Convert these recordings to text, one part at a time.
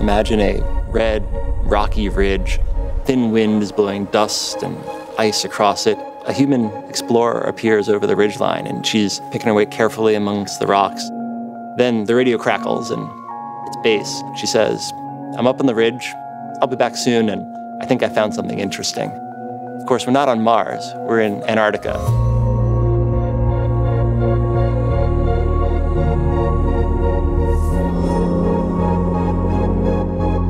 imagine a red, rocky ridge. Thin wind is blowing dust and ice across it. A human explorer appears over the ridgeline, and she's picking her way carefully amongst the rocks. Then the radio crackles, and it's base. She says, "I'm up on the ridge. I'll be back soon, and I think I found something interesting." Of course, we're not on Mars. We're in Antarctica.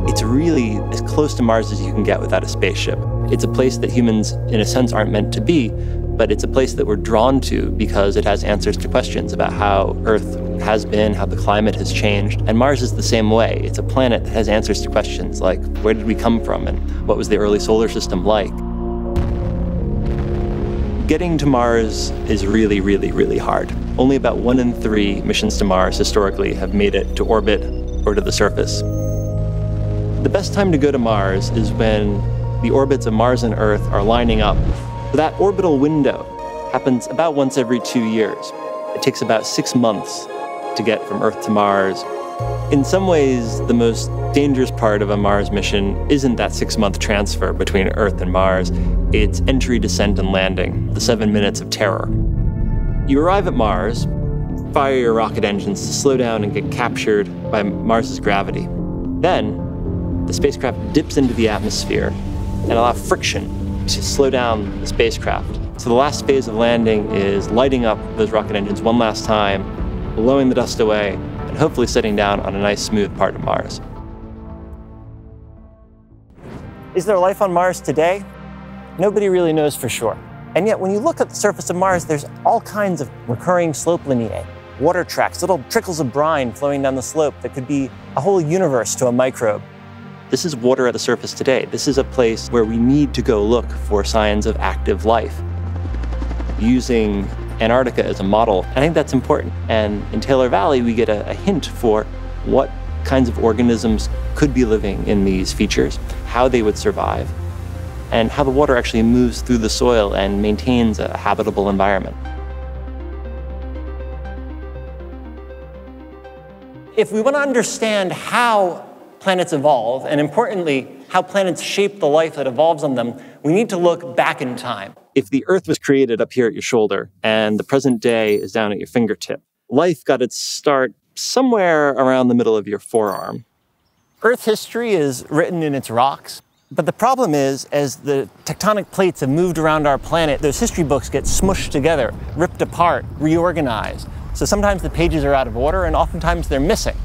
It's really as close to Mars as you can get without a spaceship. It's a place that humans, in a sense, aren't meant to be, but it's a place that we're drawn to because it has answers to questions about how Earth has been, how the climate has changed. And Mars is the same way. It's a planet that has answers to questions like, where did we come from and what was the early solar system like? Getting to Mars is really, really, really hard. Only about 1 in 3 missions to Mars historically have made it to orbit or to the surface. The best time to go to Mars is when the orbits of Mars and Earth are lining up. That orbital window happens about once every 2 years. It takes about 6 months to get from Earth to Mars. In some ways, the most dangerous part of a Mars mission isn't that 6-month transfer between Earth and Mars. It's entry, descent, and landing, the 7 minutes of terror. You arrive at Mars, fire your rocket engines to slow down and get captured by Mars's gravity. Then, the spacecraft dips into the atmosphere and allow friction to slow down the spacecraft. So the last phase of landing is lighting up those rocket engines one last time, blowing the dust away, and hopefully setting down on a nice smooth part of Mars. Is there life on Mars today? Nobody really knows for sure. And yet when you look at the surface of Mars, there's all kinds of recurring slope lineae, water tracks, little trickles of brine flowing down the slope that could be a whole universe to a microbe. This is water at the surface today. This is a place where we need to go look for signs of active life. Using Antarctica as a model, I think that's important. And in Taylor Valley, we get a hint for what kinds of organisms could be living in these features, how they would survive, and how the water actually moves through the soil and maintains a habitable environment. If we want to understand how planets evolve, and importantly, how planets shape the life that evolves on them, we need to look back in time. If the Earth was created up here at your shoulder and the present day is down at your fingertip, life got its start somewhere around the middle of your forearm. Earth history is written in its rocks, but the problem is, as the tectonic plates have moved around our planet, those history books get smushed together, ripped apart, reorganized. So sometimes the pages are out of order, and oftentimes they're missing.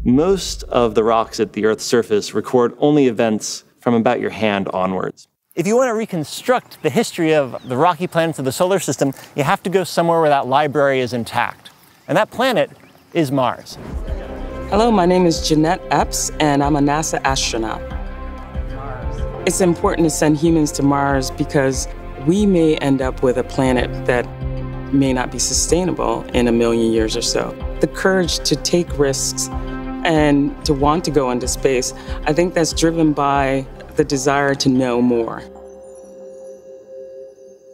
Most of the rocks at the Earth's surface record only events from about your hand onwards. If you want to reconstruct the history of the rocky planets of the solar system, you have to go somewhere where that library is intact. And that planet is Mars. Hello, my name is Jeanette Epps, and I'm a NASA astronaut. It's important to send humans to Mars because we may end up with a planet that may not be sustainable in 1 million years or so. The courage to take risks and to want to go into space, I think that's driven by the desire to know more.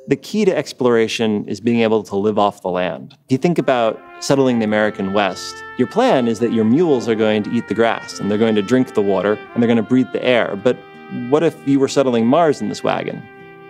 The key to exploration is being able to live off the land. If you think about settling the American West, your plan is that your mules are going to eat the grass, and they're going to drink the water, and they're going to breathe the air. But what if you were settling Mars in this wagon?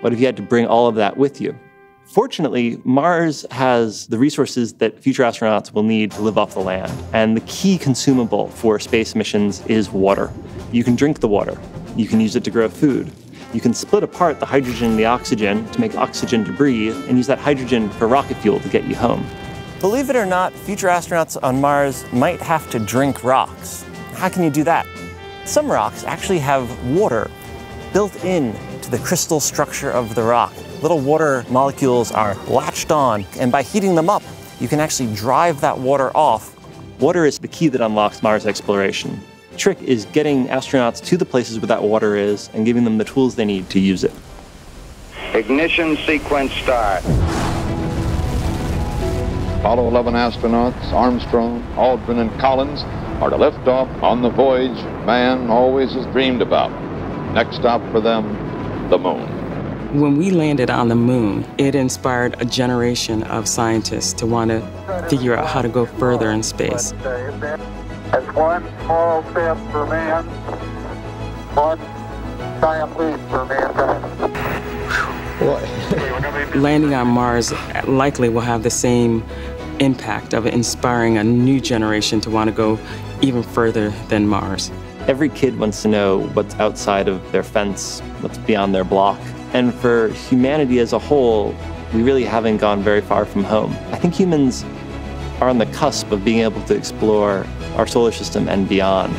What if you had to bring all of that with you? Fortunately, Mars has the resources that future astronauts will need to live off the land. And the key consumable for space missions is water. You can drink the water. You can use it to grow food. You can split apart the hydrogen and the oxygen to make oxygen to breathe and use that hydrogen for rocket fuel to get you home. Believe it or not, future astronauts on Mars might have to drink rocks. How can you do that? Some rocks actually have water built in to the crystal structure of the rock. Little water molecules are latched on, and by heating them up, you can actually drive that water off. Water is the key that unlocks Mars exploration. The trick is getting astronauts to the places where that water is and giving them the tools they need to use it. Ignition sequence start. Apollo 11 astronauts, Armstrong, Aldrin, and Collins are to lift off on the voyage man always has dreamed about. Next stop for them, the moon. When we landed on the moon, it inspired a generation of scientists to want to figure out how to go further in space. It's one small step for man, one giant leap for mankind. Landing on Mars likely will have the same impact of inspiring a new generation to want to go even further than Mars. Every kid wants to know what's outside of their fence, what's beyond their block. And for humanity as a whole, we really haven't gone very far from home. I think humans are on the cusp of being able to explore our solar system and beyond.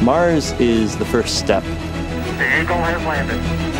Mars is the first step. The Eagle has landed.